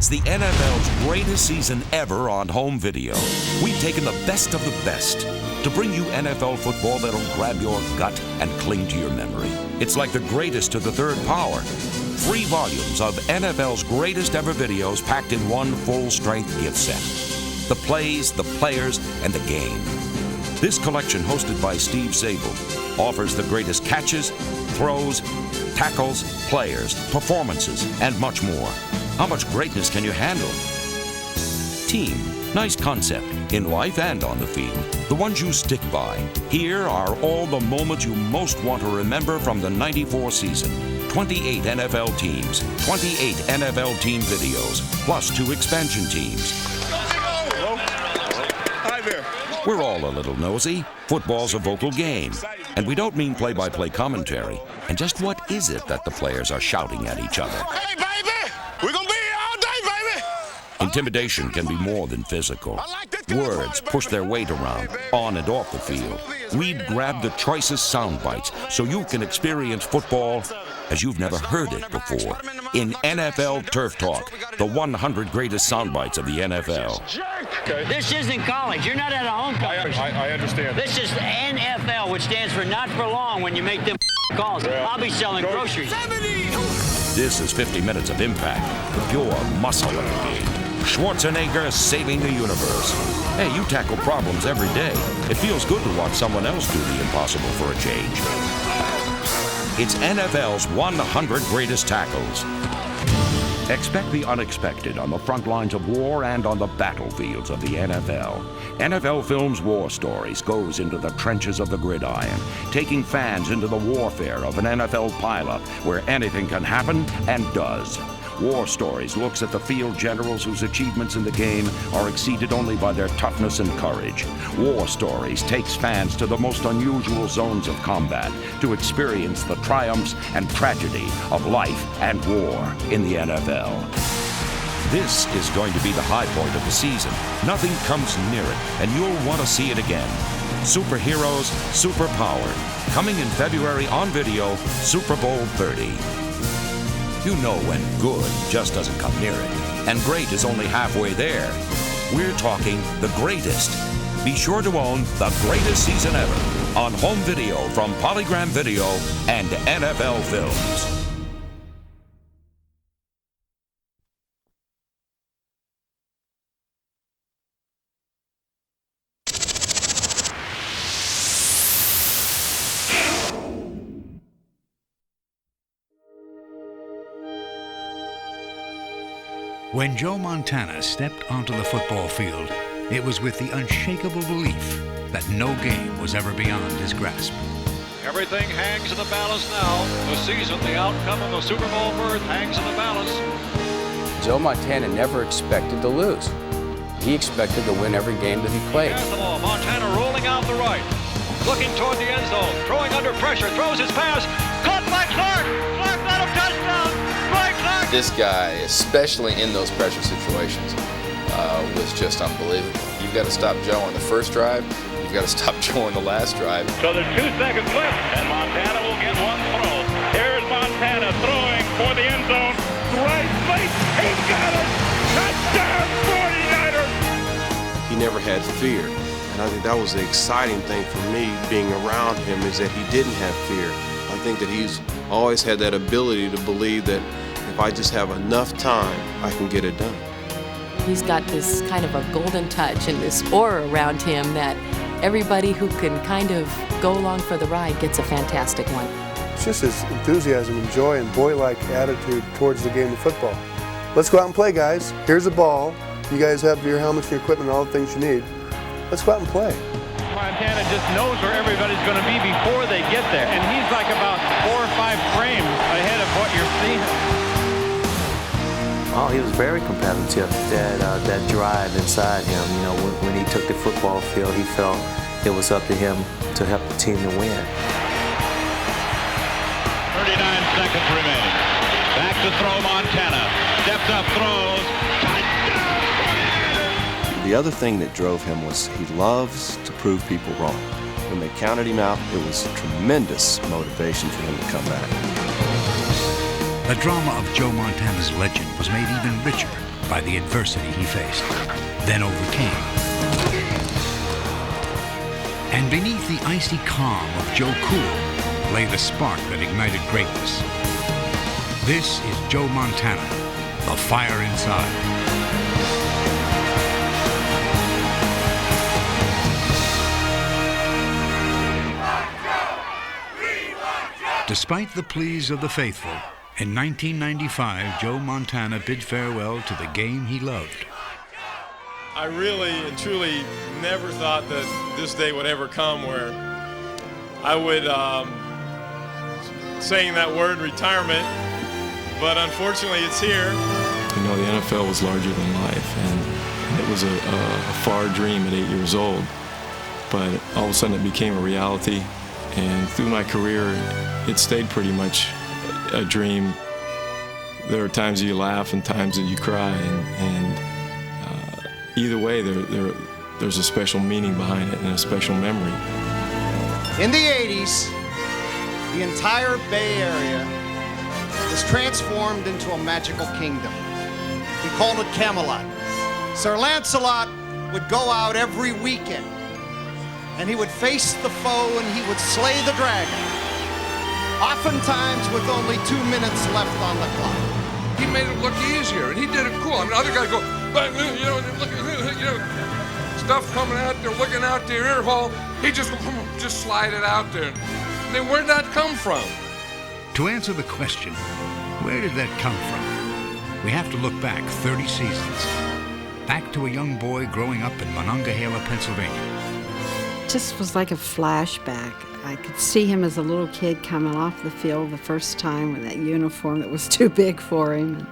It's the NFL's greatest season ever on home video. We've taken the best of the best to bring you NFL football that'll grab your gut and cling to your memory. It's like the greatest to the third power. 3 volumes of NFL's greatest ever videos packed in one full-strength gift set. The plays, the players, and the game. This collection, hosted by Steve Zabel, offers the greatest catches, throws, tackles, players, performances, and much more. How much greatness can you handle? Team. Nice concept, in life and on the field. The ones you stick by. Here are all the moments you most want to remember from the '94 season. 28 NFL teams, 28 NFL team videos, plus 2 expansion teams. Hello. Hi there. We're all a little nosy. Football's a vocal game. And we don't mean play-by-play commentary. And just what is it that the players are shouting at each other? Hey, baby! We're gonna be here all day, baby! Intimidation can be more than physical. Words push their weight around, on and off the field. We've grabbed the choicest sound bites so you can experience football as you've never heard it before. In NFL Turf Talk, the 100 greatest sound bites of the NFL. Okay. This isn't college. You're not at a home conference. I understand. This is NFL, which stands for not for long when you make them calls. Yeah. I'll be selling groceries. This is 50 minutes of impact, the pure muscle of the game. Schwarzenegger saving the universe. Hey, you tackle problems every day. It feels good to watch someone else do the impossible for a change. It's NFL's 100 greatest tackles. Expect the unexpected on the front lines of war and on the battlefields of the NFL. NFL Films War Stories goes into the trenches of the gridiron, taking fans into the warfare of an NFL pileup where anything can happen and does. War Stories looks at the field generals whose achievements in the game are exceeded only by their toughness and courage. War Stories takes fans to the most unusual zones of combat to experience the triumphs and tragedy of life and war in the NFL. This is going to be the high point of the season. Nothing comes near it, and you'll want to see it again. Superheroes, Superpower. Coming in February on video, Super Bowl 30. You know when good just doesn't come near it, and great is only halfway there. We're talking the greatest. Be sure to own the greatest season ever on home video from Polygram Video and NFL Films. When Joe Montana stepped onto the football field, it was with the unshakable belief that no game was ever beyond his grasp. Everything hangs in the balance now. The season, the outcome of the Super Bowl berth hangs in the balance. Joe Montana never expected to lose. He expected to win every game that he played. Pass the ball. Montana rolling out the right, looking toward the end zone, throwing under pressure, throws his pass, caught by Clark. Clark got him, touchdown. By Clark. This guy, especially in those pressure situations, was just unbelievable. You've got to stop Joe on the first drive. You've got to stop Joe on the last drive. So there's 2 seconds left, and Montana will get one throw. Here's Montana throwing for the end zone. Right place, he got it! Touchdown, 49ers! He never had fear, and I think that was the exciting thing for me being around him, is that he didn't have fear. I think that he's always had that ability to believe that if I just have enough time, I can get it done. He's got this kind of a golden touch and this aura around him that everybody who can kind of go along for the ride gets a fantastic one. It's just his enthusiasm and joy and boy-like attitude towards the game of football. Let's go out and play, guys. Here's a ball. You guys have your helmets, your equipment, all the things you need. Let's go out and play. Montana just knows where everybody's going to be before they get there, and he's like about 4 or 5 frames ahead of what you're seeing. Oh, he was very competitive. That drive inside him, you know, when he took the football field, he felt it was up to him to help the team to win. 39 seconds remaining. Back to throw Montana. Steps up, throws. Touchdown! The other thing that drove him was he loves to prove people wrong. When they counted him out, it was tremendous motivation for him to come back. The drama of Joe Montana's legend was made even richer by the adversity he faced, then overcame. And beneath the icy calm of Joe Cool lay the spark that ignited greatness. This is Joe Montana, the fire inside. Despite the pleas of the faithful, in 1995, Joe Montana bid farewell to the game he loved. I really and truly never thought that this day would ever come where I would saying that word retirement, but unfortunately it's here. You know, the NFL was larger than life, and it was a far dream at 8 years old, but all of a sudden it became a reality, and through my career it stayed pretty much a dream. There are times you laugh and times that you cry, and either way there's a special meaning behind it and a special memory. In the 80s, the entire Bay Area was transformed into a magical kingdom. We called it Camelot. Sir Lancelot would go out every weekend, and he would face the foe and he would slay the dragon, oftentimes with only 2 minutes left on the clock. He made it look easier, and he did it cool. I mean, other guys go, you know, stuff coming out, they're looking out the ear hole. He just slide it out there. I mean, where'd that come from? To answer the question, where did that come from? We have to look back 30 seasons. Back to a young boy growing up in Monongahela, Pennsylvania. It just was like a flashback. I could see him as a little kid coming off the field the first time with that uniform that was too big for him.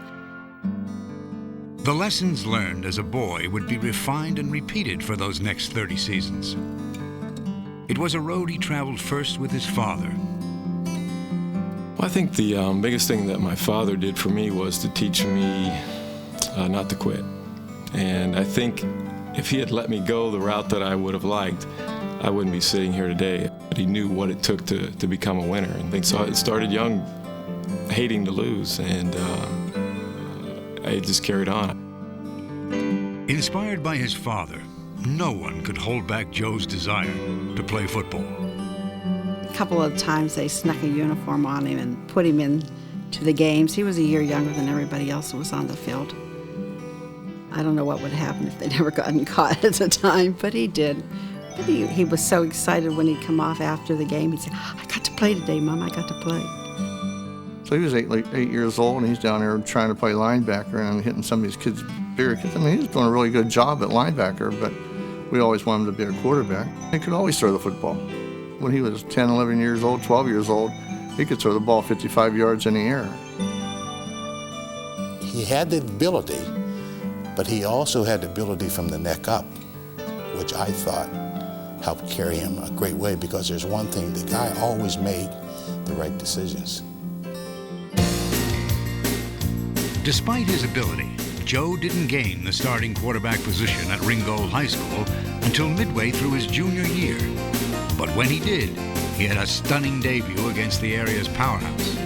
The lessons learned as a boy would be refined and repeated for those next 30 seasons. It was a road he traveled first with his father. Well, I think the biggest thing that my father did for me was to teach me not to quit. And I think if he had let me go the route that I would have liked, I wouldn't be sitting here today. But he knew what it took to become a winner. And I think so. It started young, hating to lose, and I just carried on. Inspired by his father, no one could hold back Joe's desire to play football. A couple of times they snuck a uniform on him and put him into the games. He was a year younger than everybody else who was on the field. I don't know what would happen if they never gotten caught at the time, but he did. But he was so excited when he'd come off after the game. He'd say, I got to play today, Mom, I got to play. So he was eight years old, and he's down there trying to play linebacker and hitting some of these kids' bigger kids. I mean, he was doing a really good job at linebacker, but we always wanted him to be a quarterback. He could always throw the football. When he was 10, 11 years old, 12 years old, he could throw the ball 55 yards in the air. He had the ability, but he also had the ability from the neck up, which I thought helped carry him a great way, because there's one thing, the guy always made the right decisions. Despite his ability, Joe didn't gain the starting quarterback position at Ringgold High School until midway through his junior year. But when he did, he had a stunning debut against the area's powerhouse.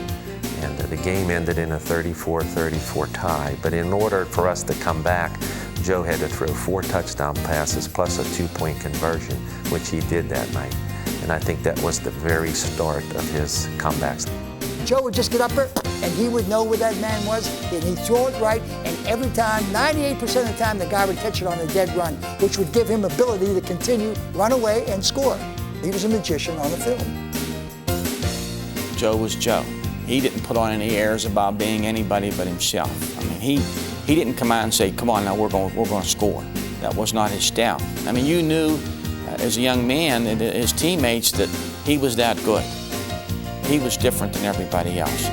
And the game ended in a 34-34 tie. But in order for us to come back, Joe had to throw 4 touchdown passes plus a 2-point conversion, which he did that night. And I think that was the very start of his comebacks. Joe would just get up there, and he would know where that man was, and he'd throw it right, and every time, 98% of the time, the guy would catch it on a dead run, which would give him ability to continue, run away, and score. He was a magician on the field. Joe was Joe. He didn't put on any airs about being anybody but himself. I mean, he didn't come out and say, come on now, we're going to score. That was not his style. I mean, you knew as a young man and his teammates that he was that good. He was different than everybody else.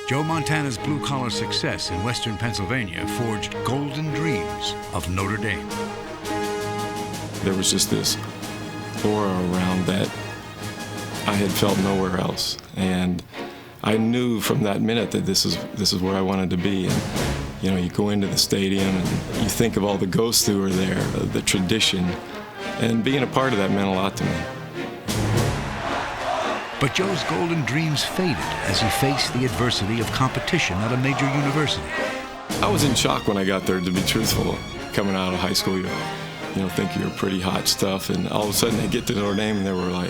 Joe Montana's blue-collar success in western Pennsylvania forged golden dreams of Notre Dame. There was just this aura around that I had felt nowhere else, and I knew from that minute that this is where I wanted to be. And you know, you go into the stadium and you think of all the ghosts who were there, the tradition, and being a part of that meant a lot to me. But Joe's golden dreams faded as he faced the adversity of competition at a major university. I was in shock when I got there, to be truthful. Coming out of high school, you think you're pretty hot stuff, and all of a sudden I get to Notre Dame, and there were I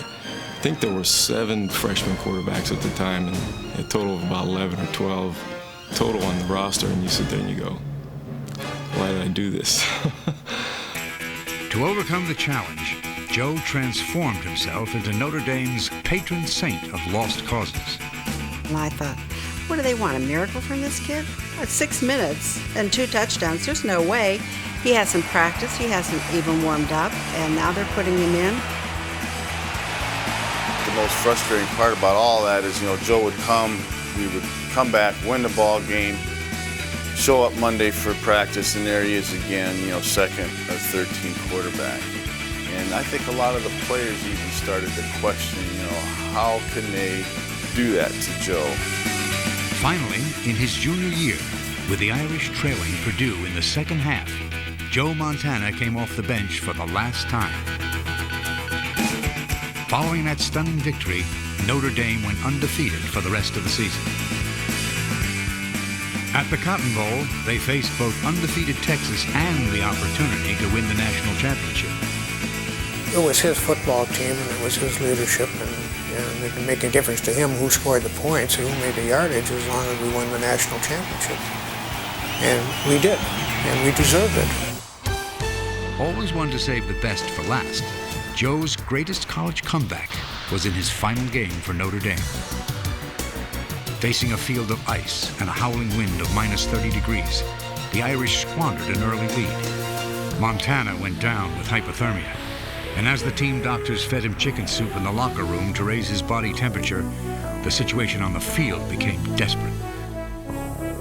think there were 7 freshman quarterbacks at the time, and a total of about 11 or 12 total on the roster, and you sit there and you go, why did I do this? To overcome the challenge, Joe transformed himself into Notre Dame's patron saint of lost causes. And I thought, what do they want, a miracle from this kid? 6 minutes and 2 touchdowns, there's no way. He hasn't practiced, he hasn't even warmed up, and now they're putting him in. The most frustrating part about all that is, Joe would come, we would come back, win the ball game, show up Monday for practice, and there he is again, second or third team quarterback. And I think a lot of the players even started to question, how can they do that to Joe? Finally, in his junior year, with the Irish trailing Purdue in the second half, Joe Montana came off the bench for the last time. Following that stunning victory, Notre Dame went undefeated for the rest of the season. At the Cotton Bowl, they faced both undefeated Texas and the opportunity to win the national championship. It was his football team, and it was his leadership, and it didn't make a difference to him who scored the points and who made the yardage as long as we won the national championship. And we did, and we deserved it. Always wanted to save the best for last, Joe's greatest college comeback was in his final game for Notre Dame. Facing a field of ice and a howling wind of minus 30 degrees, the Irish squandered an early lead. Montana went down with hypothermia, and as the team doctors fed him chicken soup in the locker room to raise his body temperature, the situation on the field became desperate.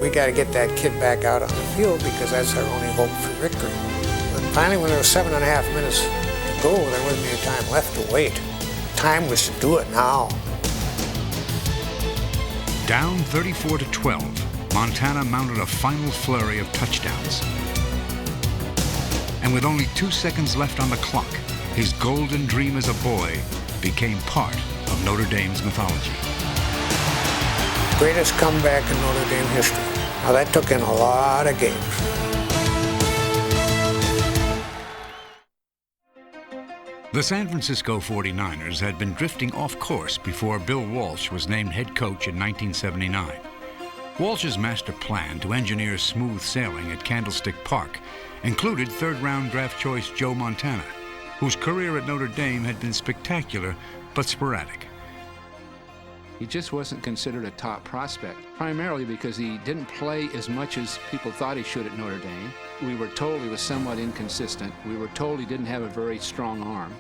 We got to get that kid back out on the field because that's our only hope for victory. And finally, when there was 7.5 minutes to go, there wasn't any time left to wait. Time was to do it now. Down 34-12, Montana mounted a final flurry of touchdowns. And with only 2 seconds left on the clock, his golden dream as a boy became part of Notre Dame's mythology. Greatest comeback in Notre Dame history. Now that took in a lot of games. The San Francisco 49ers had been drifting off course before Bill Walsh was named head coach in 1979. Walsh's master plan to engineer smooth sailing at Candlestick Park included third-round draft choice Joe Montana, whose career at Notre Dame had been spectacular but sporadic. He just wasn't considered a top prospect, primarily because he didn't play as much as people thought he should at Notre Dame. We were told he was somewhat inconsistent. We were told he didn't have a very strong arm.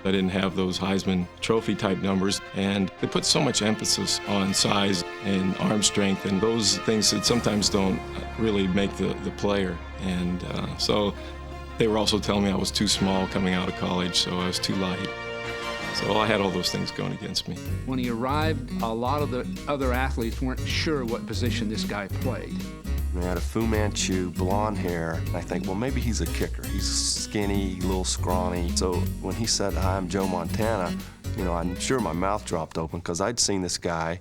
I didn't have those Heisman Trophy type numbers, and they put so much emphasis on size and arm strength and those things that sometimes don't really make the player. And so they were also telling me I was too small coming out of college, so I was too light. So I had all those things going against me. When he arrived, a lot of the other athletes weren't sure what position this guy played. He had a Fu Manchu, blonde hair. I think, well, maybe he's a kicker. He's skinny, a little scrawny. So when he said, "Hi, I'm Joe Montana," I'm sure my mouth dropped open because I'd seen this guy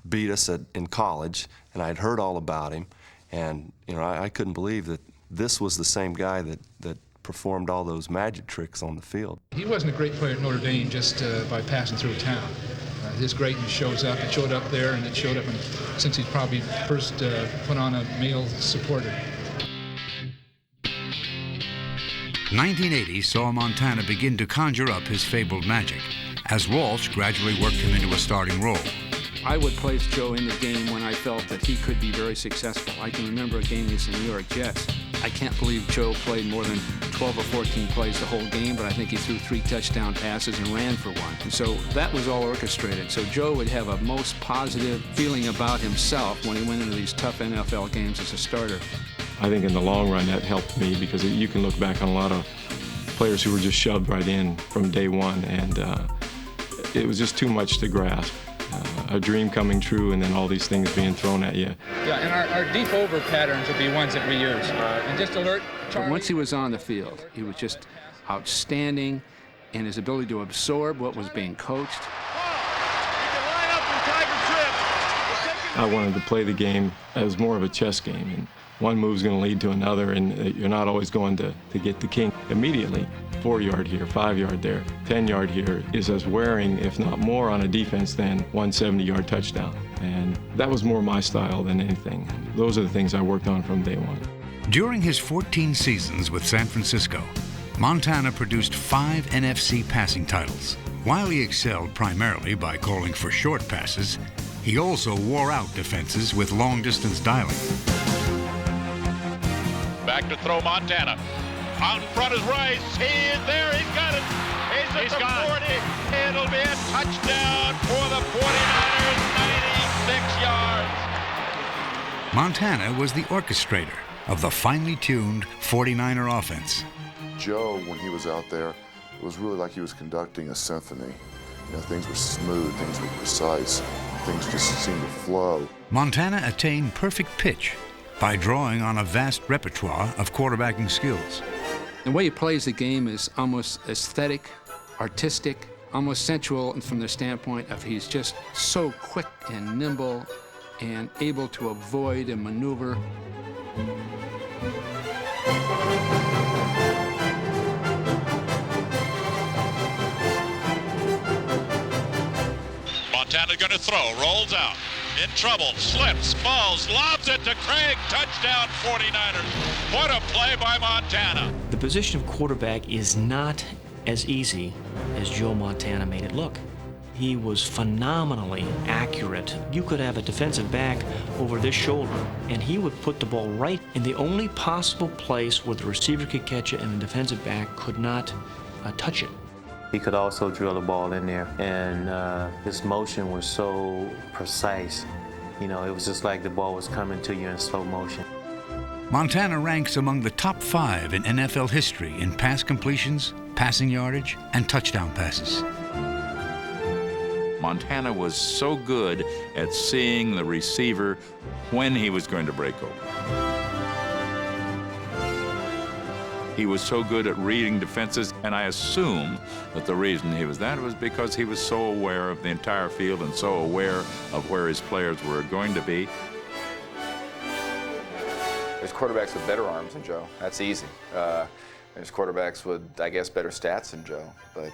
beat us in college, and I'd heard all about him. And, I couldn't believe that this was the same guy that performed all those magic tricks on the field. He wasn't a great player at Notre Dame just by passing through town. His greatness shows up. It showed up there, and it showed up since he's probably first put on a male supporter. 1980 saw Montana begin to conjure up his fabled magic, as Walsh gradually worked him into a starting role. I would place Joe in the game when I felt that he could be very successful. I can remember a game against the New York Jets. I can't believe Joe played more than 12 or 14 plays the whole game, but I think he threw 3 touchdown passes and ran for 1. And so that was all orchestrated. So Joe would have a most positive feeling about himself when he went into these tough NFL games as a starter. I think in the long run that helped me because you can look back on a lot of players who were just shoved right in from day one, and it was just too much to grasp. A dream coming true and then all these things being thrown at you. Yeah, and our deep over patterns would be ones that we use. And just alert Charlie. But once he was on the field, he was just outstanding in his ability to absorb what was being coached. I wanted to play the game as more of a chess game, and one move's going to lead to another, and you're not always going to get the king immediately. 4-yard here, 5-yard there, 10-yard here is as wearing, if not more, on a defense than one 70-yard touchdown. And that was more my style than anything. Those are the things I worked on from day one. During his 14 seasons with San Francisco, Montana produced 5 NFC passing titles. While he excelled primarily by calling for short passes, he also wore out defenses with long-distance dialing. Back to throw Montana. Out in front is Rice. He is there. He's got it. He's at the 40. It'll be a touchdown for the 49ers. 96 yards. Montana was the orchestrator of the finely tuned 49er offense. Joe, when he was out there, it was really like he was conducting a symphony. You know, things were smooth, things were precise, things just seemed to flow. Montana attained perfect pitch by drawing on a vast repertoire of quarterbacking skills. The way he plays the game is almost aesthetic, artistic, almost sensual from the standpoint of he's just so quick and nimble and able to avoid and maneuver. Montana's going to throw, rolls out, in trouble, slips, falls, lobs it to Craig, touchdown 49ers. What a play by Montana. The position of quarterback is not as easy as Joe Montana made it look. He was phenomenally accurate. You could have a defensive back over this shoulder, and he would put the ball right in the only possible place where the receiver could catch it and the defensive back could not touch it. He could also drill the ball in there, and his motion was so precise. You know, it was just like the ball was coming to you in slow motion. Montana ranks among the top 5 in NFL history in pass completions, passing yardage, and touchdown passes. Montana was so good at seeing the receiver when he was going to break open. He was so good at reading defenses, and I assume that the reason he was that was because he was so aware of the entire field and so aware of where his players were going to be. There's quarterbacks with better arms than Joe. That's easy. There's quarterbacks with, I guess, better stats than Joe. But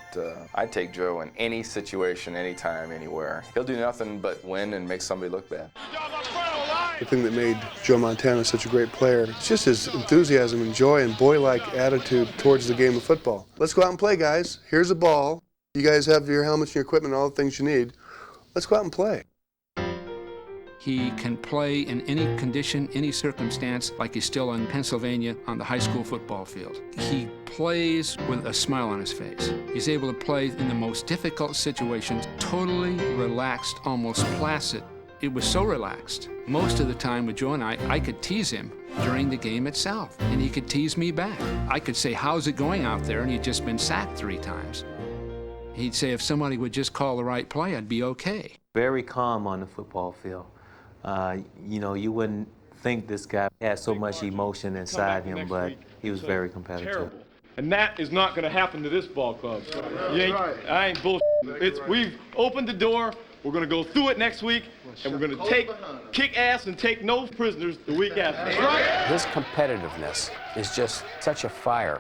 I'd take Joe in any situation, anytime, anywhere. He'll do nothing but win and make somebody look bad. The thing that made Joe Montana such a great player is just his enthusiasm and joy and boy-like attitude towards the game of football. Let's go out and play, guys. Here's a ball. You guys have your helmets and your equipment, all the things you need. Let's go out and play. He can play in any condition, any circumstance, like he's still in Pennsylvania on the high school football field. He plays with a smile on his face. He's able to play in the most difficult situations, totally relaxed, almost placid. It was so relaxed. Most of the time with Joe and I could tease him during the game itself, and he could tease me back. I could say, how's it going out there? And he'd just been sacked 3 times. He'd say, if somebody would just call the right play, I'd be okay. Very calm on the football field. You know, you wouldn't think this guy had so much emotion inside him, but he was very competitive. Terrible. And that is not going to happen to this ball club. I ain't bullshit. We've opened the door. We're going to go through it next week, and we're going to kick ass and take no prisoners the week after. His competitiveness is just such a fire.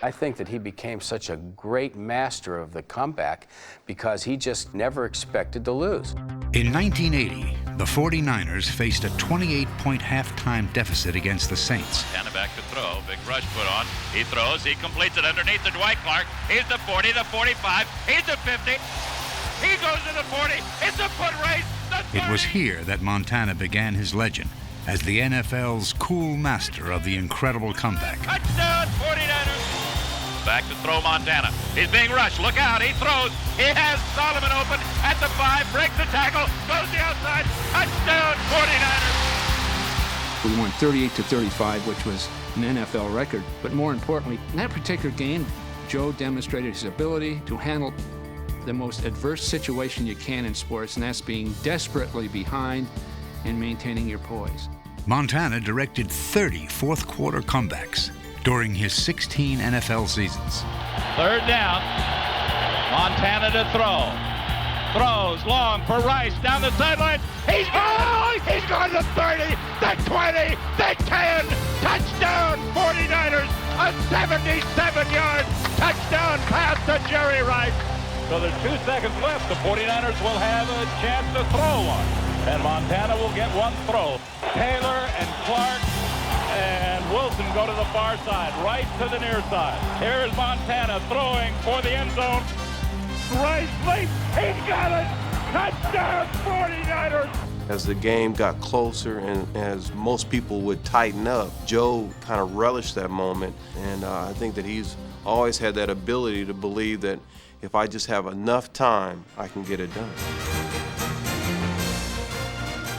I think that he became such a great master of the comeback because he just never expected to lose. In 1980, the 49ers faced a 28-point halftime deficit against the Saints. Montana back to throw. Big rush put on. He throws. He completes it underneath to Dwight Clark. He's the 40, the 45. He's the 50. He goes to the 40. It's a foot race. It was here that Montana began his legend as the NFL's cool master of the incredible comeback. Touchdown, 49ers. Back to throw Montana. He's being rushed. Look out. He throws. He has Solomon open at the 5. Breaks the tackle. Goes the outside. Touchdown, 49ers. We won 38-35, which was an NFL record. But more importantly, in that particular game, Joe demonstrated his ability to handle the most adverse situation you can in sports, and that's being desperately behind and maintaining your poise. Montana directed 30 fourth-quarter comebacks during his 16 NFL seasons. 3rd down. Montana to throw. throws long for Rice down the sideline. He's gone to 30, the 20, the 10. Touchdown 49ers. A 77-yard touchdown pass to Jerry Rice. So there's 2 seconds left. The 49ers will have a chance to throw one. And Montana will get one throw. Taylor and Clark and Wilson go to the far side, right to the near side. Here's Montana throwing for the end zone. Rice late, he got it! Touchdown 49ers! As the game got closer and as most people would tighten up, Joe kind of relished that moment. And I think that he's always had that ability to believe that if I just have enough time, I can get it done.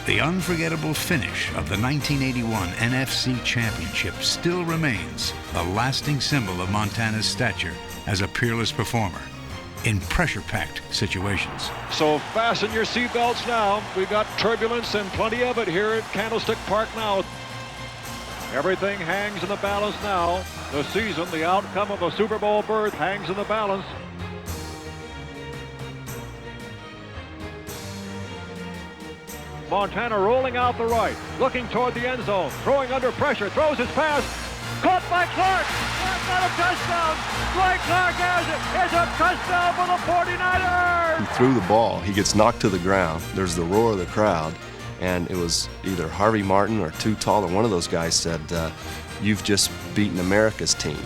The unforgettable finish of the 1981 NFC Championship still remains a lasting symbol of Montana's stature as a peerless performer in pressure-packed situations. So fasten your seatbelts now. We've got turbulence and plenty of it here at Candlestick Park now. Everything hangs in the balance now. The season, the outcome of a Super Bowl berth hangs in the balance. Montana rolling out the right, looking toward the end zone, throwing under pressure, throws his pass, caught by Clark. Clark got a touchdown. Dwight Clark has it. It's a touchdown for the 49ers. He threw the ball. He gets knocked to the ground. There's the roar of the crowd, and it was either Harvey Martin or Too Tall, or one of those guys said, "You've just beaten America's team."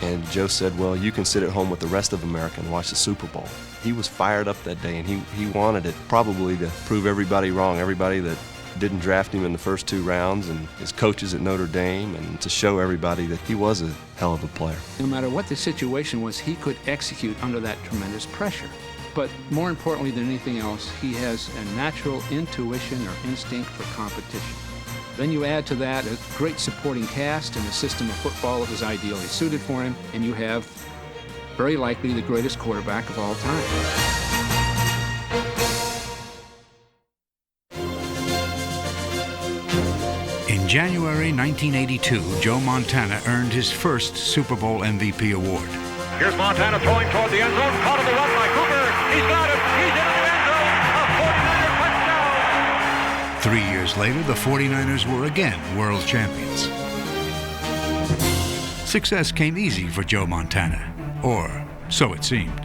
And Joe said, "Well, you can sit at home with the rest of America and watch the Super Bowl." He was fired up that day, and he wanted it probably to prove everybody wrong, everybody that didn't draft him in the first 2 rounds, and his coaches at Notre Dame, and to show everybody that he was a hell of a player. No matter what the situation was, he could execute under that tremendous pressure. But more importantly than anything else, he has a natural intuition or instinct for competition. Then you add to that a great supporting cast and a system of football that was ideally suited for him, and you have very likely the greatest quarterback of all time. In January 1982, Joe Montana earned his first Super Bowl MVP award. Here's Montana throwing toward the end zone, caught on the run by Cooper. He's got it. He's into the end zone. A 49er touchdown. 3 years later, the 49ers were again world champions. Success came easy for Joe Montana, or so it seemed.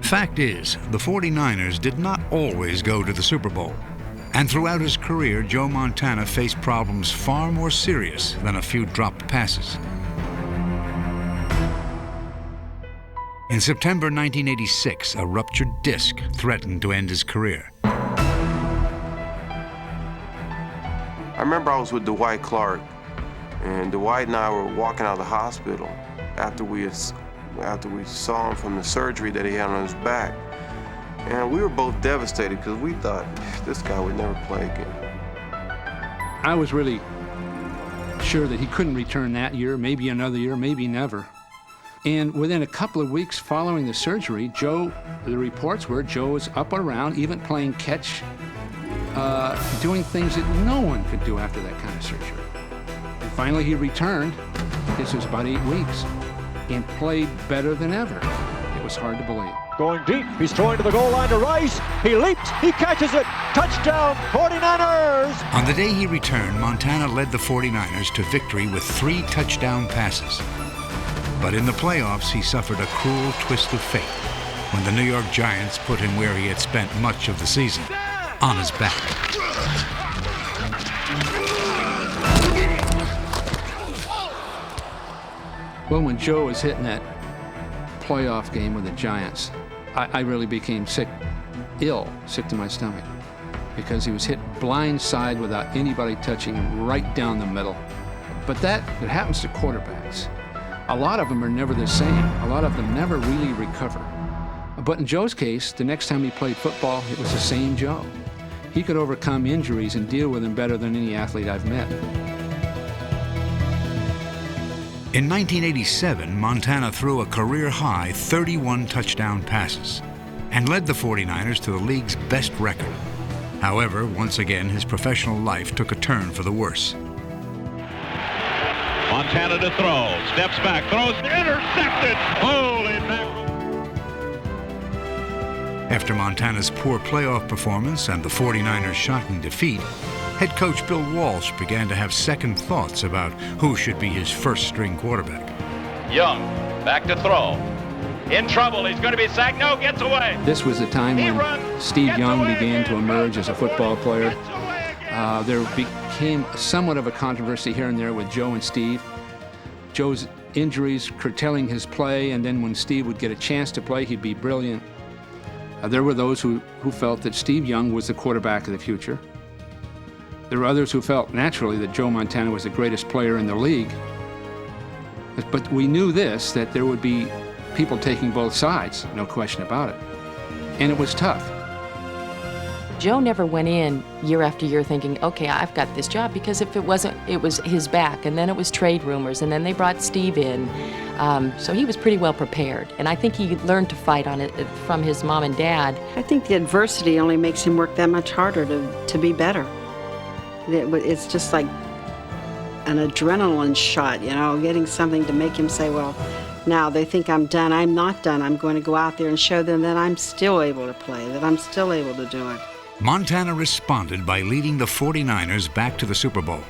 Fact is, the 49ers did not always go to the Super Bowl. And throughout his career, Joe Montana faced problems far more serious than a few dropped passes. In September 1986, a ruptured disc threatened to end his career. I remember I was with Dwight Clark, and Dwight and I were walking out of the hospital after we saw him from the surgery that he had on his back. And we were both devastated because we thought this guy would never play again. I was really sure that he couldn't return that year, maybe another year, maybe never. And within a couple of weeks following the surgery, the reports were Joe was up and around, even playing catch, doing things that no one could do after that kind of surgery. And finally he returned, this was about 8 weeks, and played better than ever. It was hard to believe. Going deep, he's throwing to the goal line to Rice. He leaps, he catches it. Touchdown, 49ers! On the day he returned, Montana led the 49ers to victory with 3 touchdown passes. But in the playoffs, he suffered a cruel twist of fate when the New York Giants put him where he had spent much of the season, on his back. Well, when Joe was hitting that playoff game with the Giants, I really became sick to my stomach, because he was hit blindside without anybody touching him right down the middle. But it happens to quarterbacks. A lot of them are never the same. A lot of them never really recover. But in Joe's case, the next time he played football, it was the same Joe. He could overcome injuries and deal with them better than any athlete I've met. In 1987, Montana threw a career-high 31 touchdown passes and led the 49ers to the league's best record. However, once again, his professional life took a turn for the worse. Montana to throw, steps back, throws, intercepted. Holy mackerel. After Montana's poor playoff performance and the 49ers' shocking defeat, head coach Bill Walsh began to have second thoughts about who should be his first-string quarterback. Young, back to throw. In trouble, he's going to be sacked. No, gets away. This was the time when Steve Young began to emerge as a football player. There became somewhat of a controversy here and there with Joe and Steve. Joe's injuries curtailing his play, and then when Steve would get a chance to play, he'd be brilliant. There were those who felt that Steve Young was the quarterback of the future. There were others who felt naturally that Joe Montana was the greatest player in the league. But we knew this, that there would be people taking both sides, no question about it. And it was tough. Joe never went in year after year thinking, okay, I've got this job, because if it wasn't, it was his back, and then it was trade rumors, and then they brought Steve in. So he was pretty well prepared, and I think he learned to fight on it from his mom and dad. I think the adversity only makes him work that much harder to be better. It's just like an adrenaline shot, you know, getting something to make him say, well, now they think I'm done. I'm not done. I'm going to go out there and show them that I'm still able to play, that I'm still able to do it. Montana responded by leading the 49ers back to the Super Bowl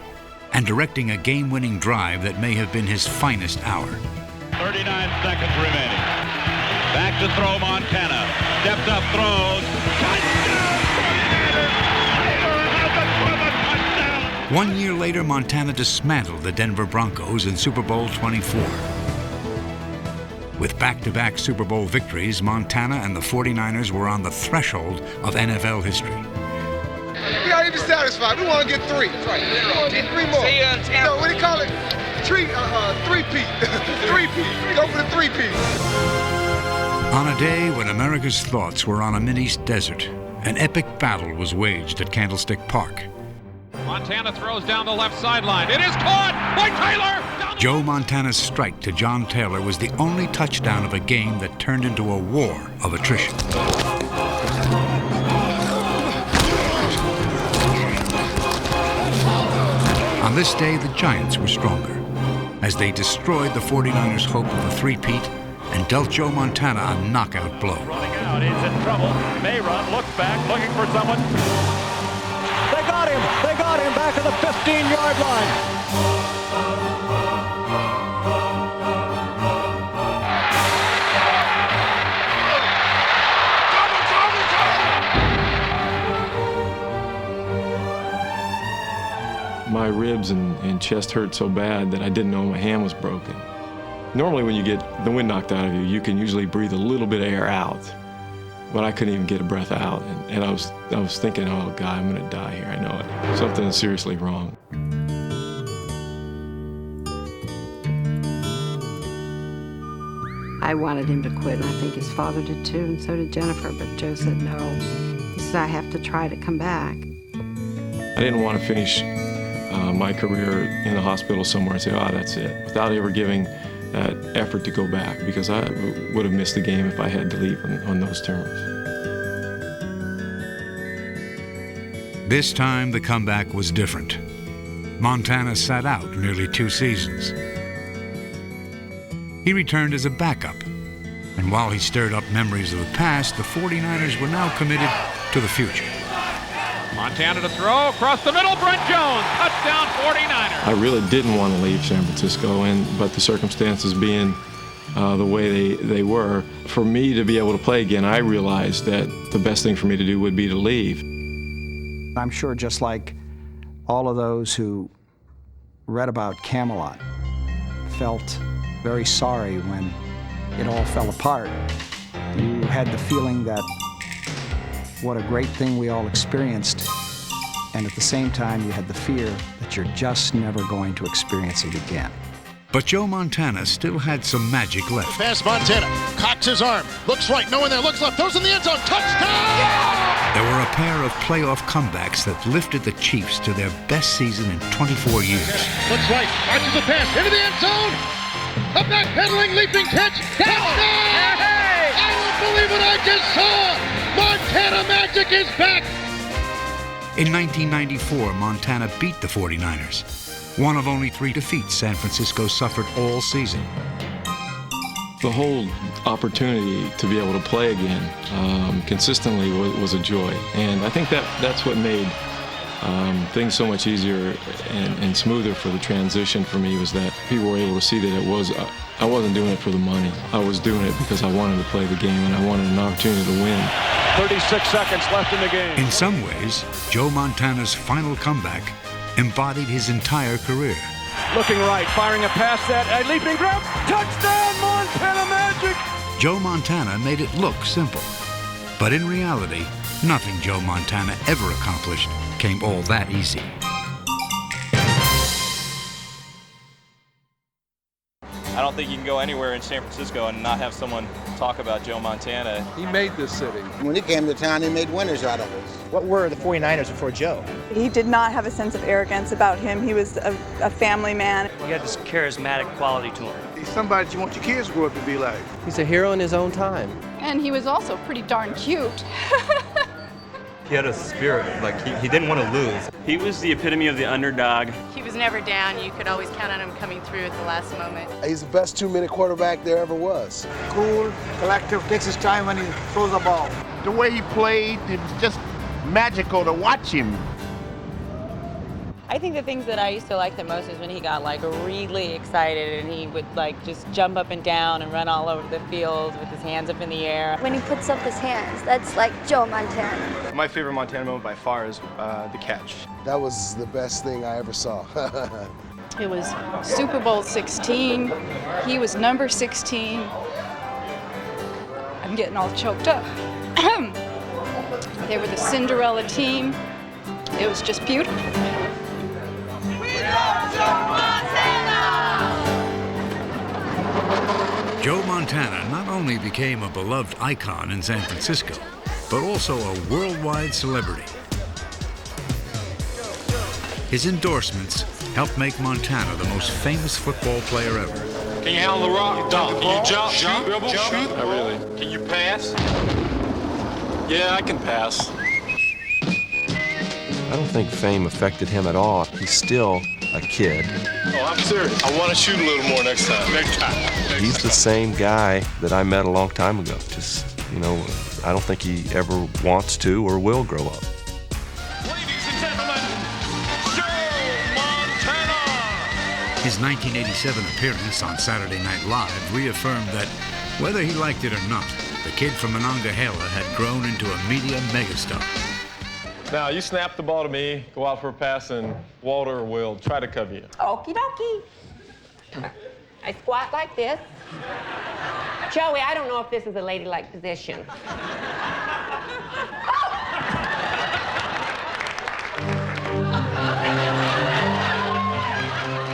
and directing a game-winning drive that may have been his finest hour. 39 seconds remaining. Back to throw Montana. Steps up, throws. Touchdown, 49ers! 1 year later, Montana dismantled the Denver Broncos in Super Bowl 24. With back-to-back Super Bowl victories, Montana and the 49ers were on the threshold of NFL history. We're not even satisfied. We want to get three. That's right. We want to get three more. No, what do you call it? Three-peat. Three-peat. Go for the three-peat. On a day when America's thoughts were on a Mideast desert, an epic battle was waged at Candlestick Park. Montana throws down the left sideline. It is caught by Taylor! Joe Montana's strike to John Taylor was the only touchdown of a game that turned into a war of attrition. On this day, the Giants were stronger, as they destroyed the 49ers' hope of a three-peat and dealt Joe Montana a knockout blow. Running out, he's in trouble. May run, looks back, looking for someone. They got him! They got him back to the 15-yard line. My ribs and chest hurt so bad that I didn't know my hand was broken. Normally when you get the wind knocked out of you, you can usually breathe a little bit of air out. But I couldn't even get a breath out. And I was thinking, oh God, I'm gonna die here, I know it. Something is seriously wrong. I wanted him to quit, and I think his father did too, and so did Jennifer, but Joe said no. He said, I have to try to come back. I didn't want to finish my career in the hospital somewhere and say, oh, that's it, without ever giving that effort to go back, because I would have missed the game if I had to leave on those terms. This time, the comeback was different. Montana sat out nearly 2 seasons. He returned as a backup, and while he stirred up memories of the past, the 49ers were now committed to the future. Montana to throw, across the middle, Brent Jones, touchdown 49ers. I really didn't want to leave San Francisco, but the circumstances being the way they were, for me to be able to play again, I realized that the best thing for me to do would be to leave. I'm sure just like all of those who read about Camelot felt very sorry when it all fell apart, you had the feeling that what a great thing we all experienced, and at the same time you had the fear that you're just never going to experience it again. But Joe Montana still had some magic left. Pass Montana, cocks his arm, looks right, no one there, looks left, throws in the end zone, touchdown! Yeah! There were a pair of playoff comebacks that lifted the Chiefs to their best season in 24 years. Looks right, arches the pass, into the end zone, a backpedaling, leaping catch, touchdown! Hey! I don't believe what I just saw! Montana Magic is back! In 1994, Montana beat the 49ers, one of only 3 defeats San Francisco suffered all season. The whole opportunity to be able to play again consistently was a joy. And I think that's what made things so much easier and smoother for the transition for me, was that people were able to see that I wasn't doing it for the money. I was doing it because I wanted to play the game and I wanted an opportunity to win. 36 seconds left in the game. In some ways, Joe Montana's final comeback embodied his entire career. Looking right, firing a pass, that a leaping grab, touchdown Montana Magic! Joe Montana made it look simple. But in reality, nothing Joe Montana ever accomplished came all that easy. I don't think you can go anywhere in San Francisco and not have someone talk about Joe Montana. He made this city. When he came to town, he made winners out of us. What were the 49ers before Joe? He did not have a sense of arrogance about him. He was a family man. He had this charismatic quality to him. He's somebody you want your kids to grow up to be like. He's a hero in his own time. And he was also pretty darn cute. He had a spirit, like he didn't want to lose. He was the epitome of the underdog. He was never down. You could always count on him coming through at the last moment. He's the best two-minute quarterback there ever was. Cool, collective, takes his time when he throws the ball. The way he played, it was just magical to watch him. I think the things that I used to like the most is when he got like really excited and he would like just jump up and down and run all over the field with his hands up in the air. When he puts up his hands, that's like Joe Montana. My favorite Montana moment by far is the catch. That was the best thing I ever saw. It was Super Bowl 16. He was number 16. I'm getting all choked up. They were the Cinderella team. It was just beautiful. Joe Montana not only became a beloved icon in San Francisco, but also a worldwide celebrity. His endorsements helped make Montana the most famous football player ever. Can you handle the rock? Can you jump, shoot, dribble, shoot? Not really. Can you pass? Yeah, I can pass. I don't think fame affected him at all. He's still a kid. Oh, I'm serious. I want to shoot a little more next time. Next time. He's the same guy that I met a long time ago. Just, you know, I don't think he ever wants to or will grow up. Ladies and gentlemen, Joe Montana! His 1987 appearance on Saturday Night Live reaffirmed that, whether he liked it or not, the kid from Monongahela had grown into a media megastar. Now, you snap the ball to me, go out for a pass, and Walter will try to cover you. Okie dokie. I squat like this. Joey, I don't know if this is a ladylike position.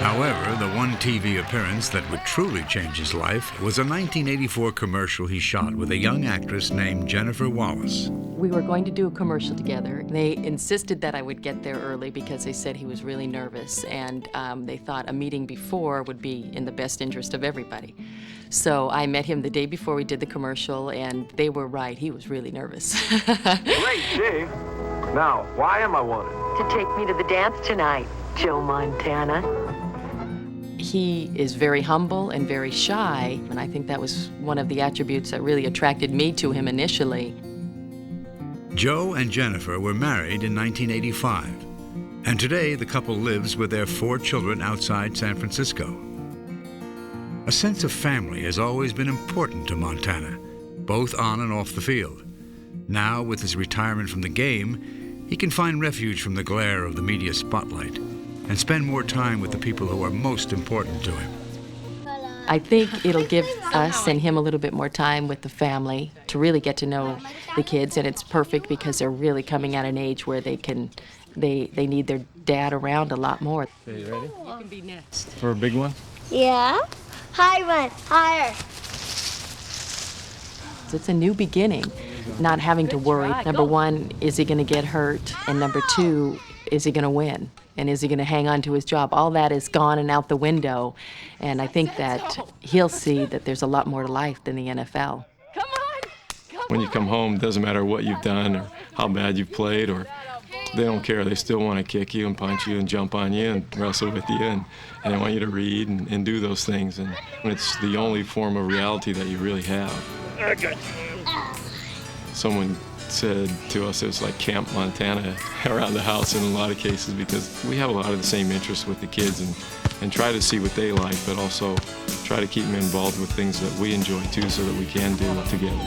However, the one TV appearance that would truly change his life was a 1984 commercial he shot with a young actress named Jennifer Wallace. We were going to do a commercial together. They insisted that I would get there early because they said he was really nervous, and they thought a meeting before would be in the best interest of everybody. So I met him the day before we did the commercial, and they were right. He was really nervous. Great, Dave. Now, why am I wanted? To take me to the dance tonight, Joe Montana. He is very humble and very shy, and I think that was one of the attributes that really attracted me to him initially. Joe and Jennifer were married in 1985, and today the couple lives with their 4 children outside San Francisco. A sense of family has always been important to Montana, both on and off the field. Now, with his retirement from the game, he can find refuge from the glare of the media spotlight and spend more time with the people who are most important to him. I think it'll give us and him a little bit more time with the family to really get to know the kids, and it's perfect because they're really coming at an age where they need their dad around a lot more. Okay, you ready? You can be next. For a big one? Yeah. High one, higher. So it's a new beginning, not having to worry. Number one, is he going to get hurt? And number two, is he going to win? And is he going to hang on to his job? All that is gone and out the window. And I think that he'll see that there's a lot more to life than the NFL. When you come home, it doesn't matter what you've done or how bad you've played or they don't care. They still want to kick you and punch you and jump on you and wrestle with you, and they want you to read and do those things. And it's the only form of reality that you really have. Someone said to us it was like Camp Montana around the house in a lot of cases, because we have a lot of the same interests with the kids and try to see what they like, but also try to keep them involved with things that we enjoy too, so that we can do it together.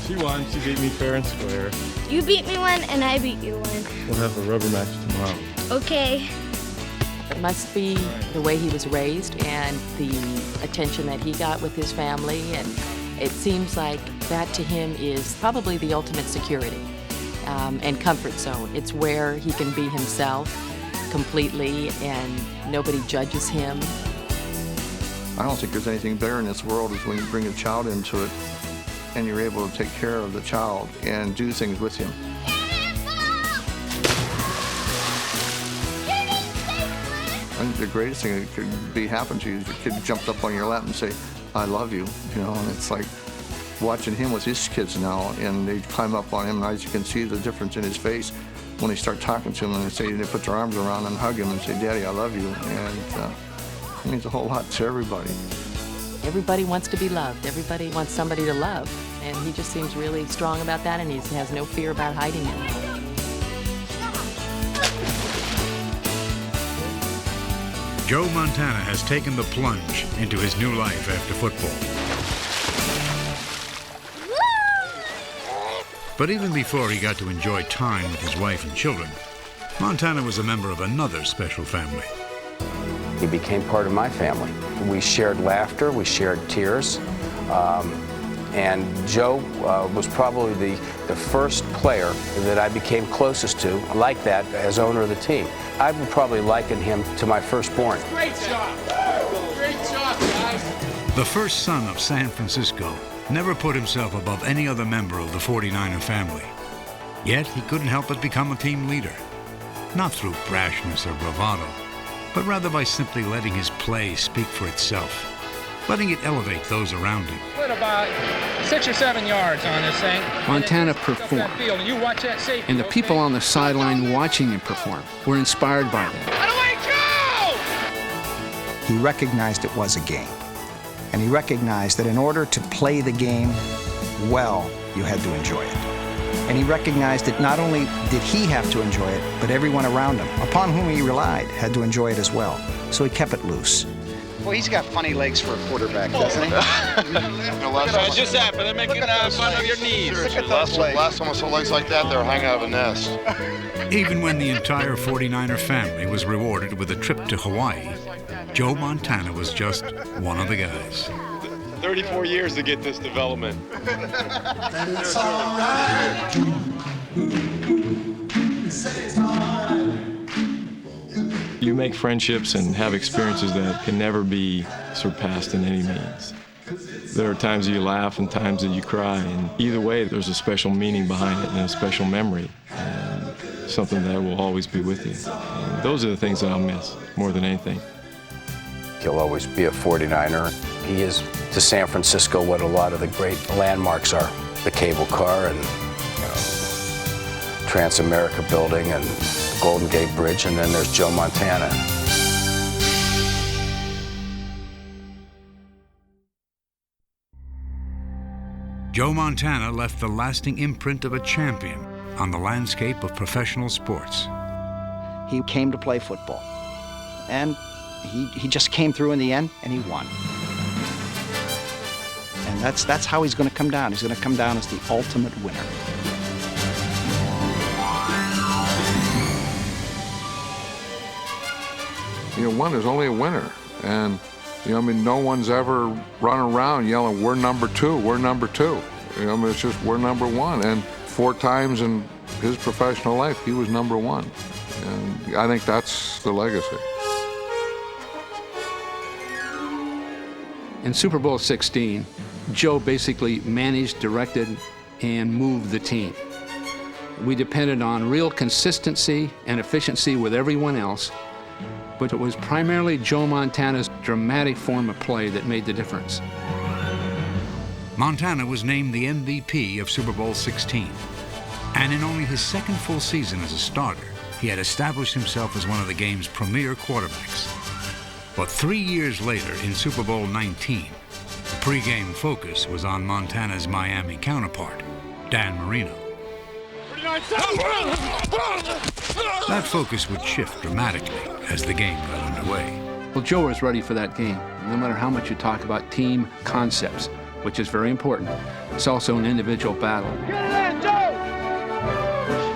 She won. She beat me fair and square. You beat me one, and I beat you one. We'll have a rubber match tomorrow. Okay. It must be the way he was raised and the attention that he got with his family, and it seems like that to him is probably the ultimate security and comfort zone. It's where he can be himself completely and nobody judges him. I don't think there's anything better in this world is when you bring a child into it and you're able to take care of the child and do things with him. I think the greatest thing that could be happen to you is your kid jumped up on your lap and say, "I love you," you know, and it's like watching him with his kids now, and they climb up on him, and as you can see the difference in his face when they start talking to him, and they put their arms around him and hug him and say, "Daddy, I love you," and it means a whole lot to everybody. Everybody wants to be loved. Everybody wants somebody to love, and he just seems really strong about that, and he has no fear about hiding it. Joe Montana has taken the plunge into his new life after football. But even before he got to enjoy time with his wife and children, Montana was a member of another special family. He became part of my family. We shared laughter, we shared tears, and Joe was probably the first player that I became closest to like that as owner of the team. I would probably liken him to my firstborn. Great job. Great job, guys. The first son of San Francisco never put himself above any other member of the 49er family. Yet he couldn't help but become a team leader, not through brashness or bravado, but rather by simply letting his play speak for itself, letting it elevate those around him. Put about 6 or 7 yards on this thing. Montana performed, and you watch that safety, and the people on the sideline watching him perform were inspired by that. He recognized it was a game, and he recognized that in order to play the game well, you had to enjoy it. And he recognized that not only did he have to enjoy it, but everyone around him, upon whom he relied, had to enjoy it as well. So he kept it loose. Well, he's got funny legs for a quarterback, doesn't he? It just happened. They're making fun of your knees. Last time I saw legs like that, they were hanging out of a nest. Even when the entire 49er family was rewarded with a trip to Hawaii, Joe Montana was just one of the guys. 34 years to get this development. It's all right. You make friendships and have experiences that can never be surpassed in any means. There are times that you laugh and times that you cry, and either way there's a special meaning behind it and a special memory, and something that will always be with you. And those are the things that I'll miss more than anything. He'll always be a 49er. He is to San Francisco what a lot of the great landmarks are. The cable car and Trans-America building and Golden Gate Bridge, and then there's Joe Montana. Joe Montana left the lasting imprint of a champion on the landscape of professional sports. He came to play football, and he just came through in the end, and he won. And that's how he's going to come down. He's going to come down as the ultimate winner. You know, one is only a winner. And, you know, I mean, no one's ever run around yelling, "We're number two, we're number two." You know, I mean, it's just, we're number one. And 4 times in his professional life, he was number one. And I think that's the legacy. In Super Bowl 16, Joe basically managed, directed, and moved the team. We depended on real consistency and efficiency with everyone else, but it was primarily Joe Montana's dramatic form of play that made the difference. Montana was named the MVP of Super Bowl 16. And in only his second full season as a starter, he had established himself as one of the game's premier quarterbacks. But 3 years later, in Super Bowl 19, the pregame focus was on Montana's Miami counterpart, Dan Marino. That focus would shift dramatically as the game got underway. Well, Joe was ready for that game. No matter how much you talk about team concepts, which is very important, it's also an individual battle.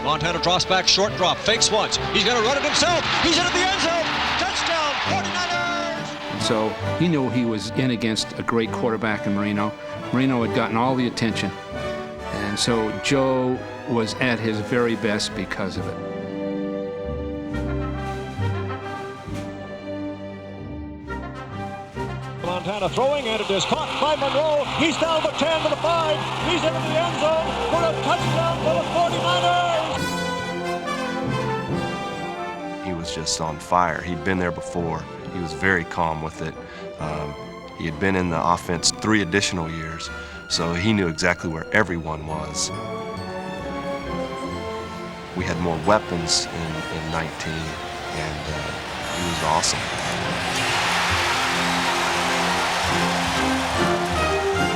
Montana drops back, short drop, fakes once. He's going to run it himself. He's into the end zone. Touchdown, 49ers! So he knew he was in against a great quarterback in Marino. Marino had gotten all the attention. And so Joe was at his very best because of it. Montana throwing, and it is caught by Monroe. He's down the 10 to the 5. He's into the end zone for a touchdown for the 49ers. He was just on fire. He'd been there before. He was very calm with it. He had been in the offense 3 additional years, so he knew exactly where everyone was. We had more weapons in 19, and he was awesome.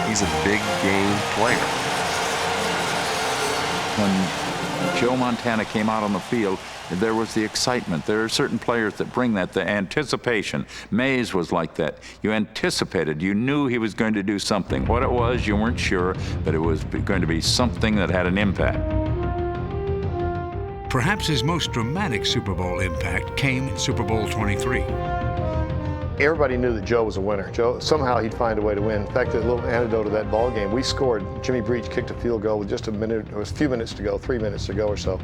He's a big game player. When Joe Montana came out on the field, there was the excitement. There are certain players that bring that, the anticipation. Mays was like that. You anticipated, you knew he was going to do something. What it was, you weren't sure, but it was going to be something that had an impact. Perhaps his most dramatic Super Bowl impact came in Super Bowl 23. Everybody knew that Joe was a winner. Joe, somehow he'd find a way to win. In fact, a little anecdote of that ball game, we scored, Jimmy Breach kicked a field goal with just a minute, it was a few minutes to go, 3 minutes to go or so.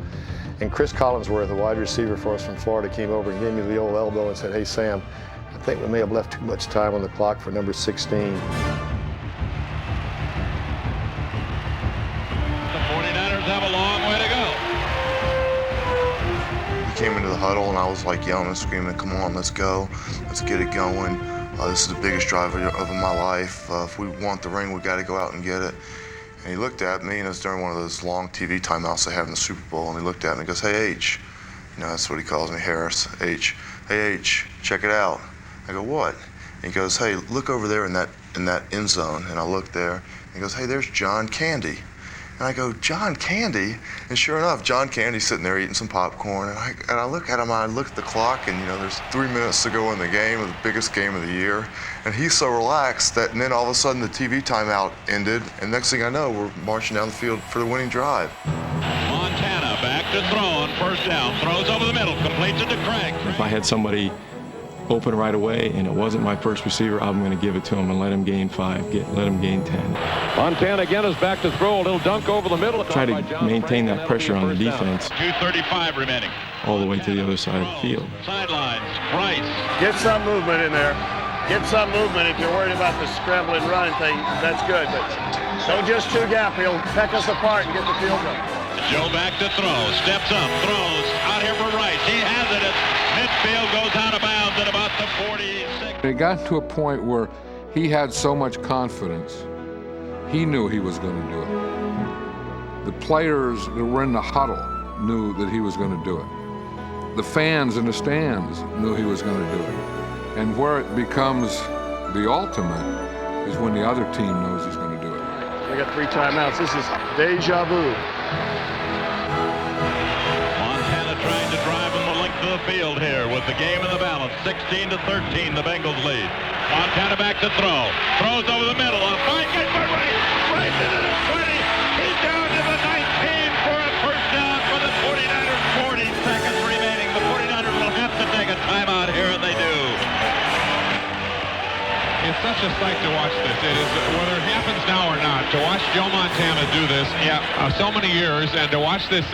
And Chris Collinsworth, a wide receiver for us from Florida, came over and gave me the old elbow and said, "Hey, Sam, I think we may have left too much time on the clock for number 16. The 49ers have a long way to go. He came into the huddle and I was like yelling and screaming, "Come on, let's go. Let's get it going. This is the biggest drive of my life. If we want the ring, we got to go out and get it." And he looked at me, and it was during one of those long TV timeouts they have in the Super Bowl, and he looked at me and goes, "Hey, H." You know, that's what he calls me, Harris, H. "Hey, H, check it out." I go, "What?" And he goes, "Hey, look over there in that end zone." And I looked there, and he goes, "Hey, there's John Candy." And I go, "John Candy?" And sure enough, John Candy's sitting there eating some popcorn. And I look at him, I look at the clock, and you know, there's 3 minutes to go in the game, the biggest game of the year. And he's so relaxed that, and then all of a sudden the TV timeout ended, and next thing I know, we're marching down the field for the winning drive. Montana back to throw on first down, throws over the middle, completes it to Craig. If I had somebody open right away and it wasn't my first receiver, I'm going to give it to him and let him gain 5, let him gain 10. Montana again is back to throw, a little dunk over the middle. Try to maintain that pressure on the defense. 2:35 remaining. All the way to the other side of the field. Sidelines, Price. Get some movement in there. Get some movement. If you're worried about the scramble and run thing, that's good. But don't just two gap. He'll peck us apart and get the field goal. Joe back to throw, steps up, throws, out here for Rice. He has it at midfield, goes out of bounds at about the 46. It got to a point where he had so much confidence, he knew he was going to do it. The players that were in the huddle knew that he was going to do it. The fans in the stands knew he was going to do it. And where it becomes the ultimate is when the other team knows he's going to do it. We got 3 timeouts. This is deja vu. Montana trying to drive in the length of the field here with the game in the balance. 16-13, the Bengals lead. Montana back to throw. Throws over the middle. A fine catch by Rice. Rice into the 20. He's down to the 19 for a first down for the 49ers. 40 seconds remaining. The 49ers will have to take a timeout here, and they do. It's such a sight to watch this. It is, whether it happens now or not, to watch Joe Montana do this so many years, and to watch this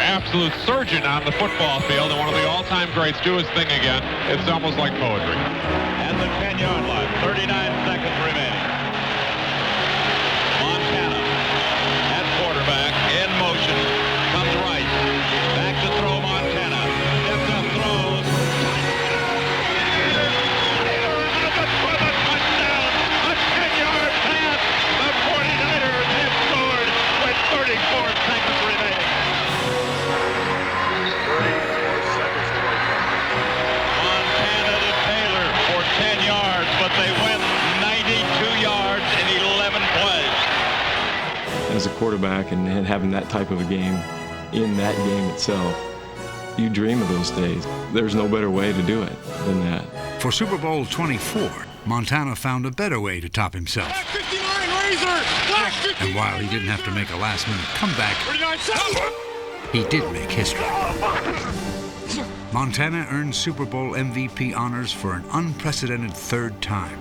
absolute surgeon on the football field and one of the all-time greats do his thing again, it's almost like poetry. And the 10-yard line, 39 seconds remaining. Montana at quarterback, in motion, comes Rice. Back to throw Montana. Steps up, throws. A 10-yard pass. The 49ers have scored with 34 seconds remaining. as a quarterback and having that type of a game in that game itself, you dream of those days. There's no better way to do it than that. For Super Bowl 24, Montana found a better way to top himself. And while he didn't have to make a last-minute comeback, he did make history. Montana earned Super Bowl MVP honors for an unprecedented third time.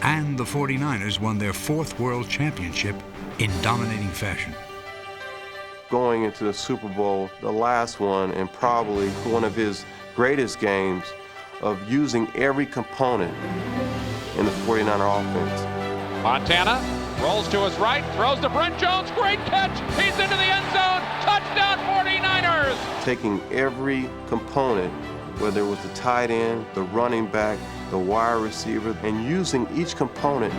And the 49ers won their fourth world championship in dominating fashion. Going into the Super Bowl, the last one, and probably one of his greatest games of using every component in the 49er offense. Montana rolls to his right, throws to Brent Jones, great catch, he's into the end zone, touchdown 49ers! Taking every component, whether it was the tight end, the running back, the wide receiver, and using each component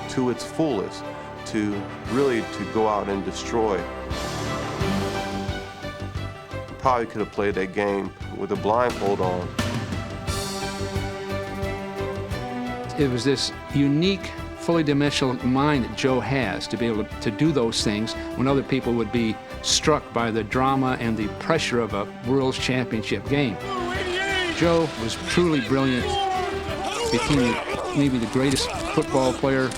to its fullest to really go out and destroy. Probably could have played that game with a blindfold on. It was this unique, fully dimensional mind that Joe has to be able to do those things when other people would be struck by the drama and the pressure of a World Championship game. Joe was truly brilliant, became maybe the greatest football player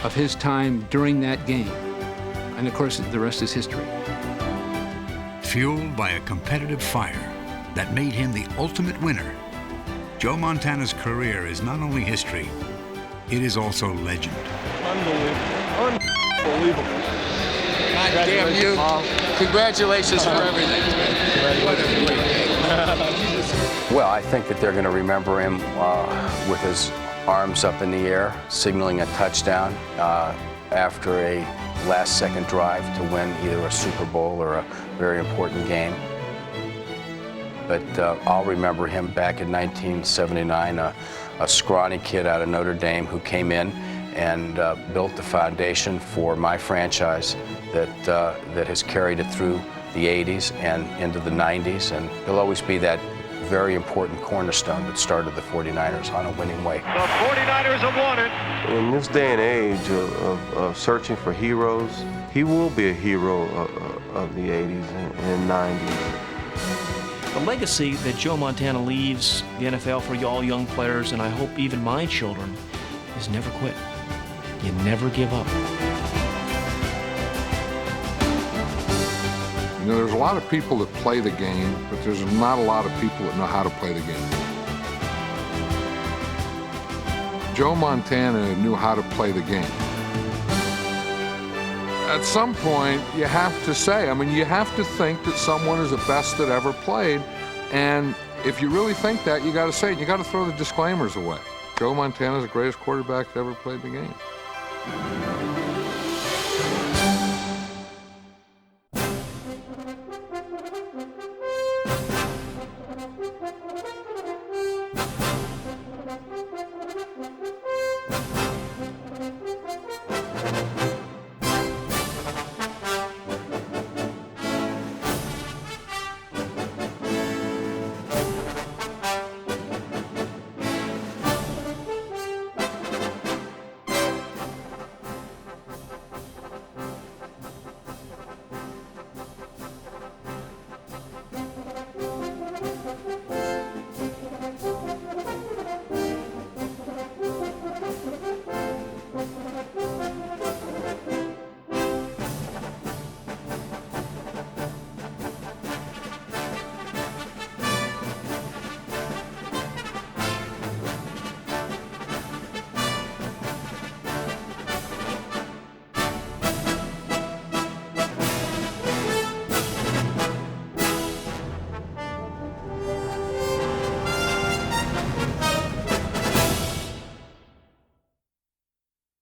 of his time during that game. And of course, the rest is history. Fueled by a competitive fire that made him the ultimate winner, Joe Montana's career is not only history, it is also legend. Unbelievable. Unbelievable. God damn you. Congratulations for everything. What a great game. Well, I think that they're going to remember him with his arms up in the air, signaling a touchdown after a last-second drive to win either a Super Bowl or a very important game. But I'll remember him back in 1979, a scrawny kid out of Notre Dame who came in and built the foundation for my franchise that has carried it through the 80s and into the 90s, and he'll always be that very important cornerstone that started the 49ers on a winning way. The 49ers have won it. In this day and age of searching for heroes, he will be a hero of the 80s and 90s. The legacy that Joe Montana leaves the NFL for all young players, and I hope even my children, is never quit. You never give up. You know, there's a lot of people that play the game, but there's not a lot of people that know how to play the game. Joe Montana knew how to play the game. At some point, you have to say, I mean, you have to think that someone is the best that ever played, and if you really think that, you got to say it. You got to throw the disclaimers away. Joe Montana is the greatest quarterback that ever played the game.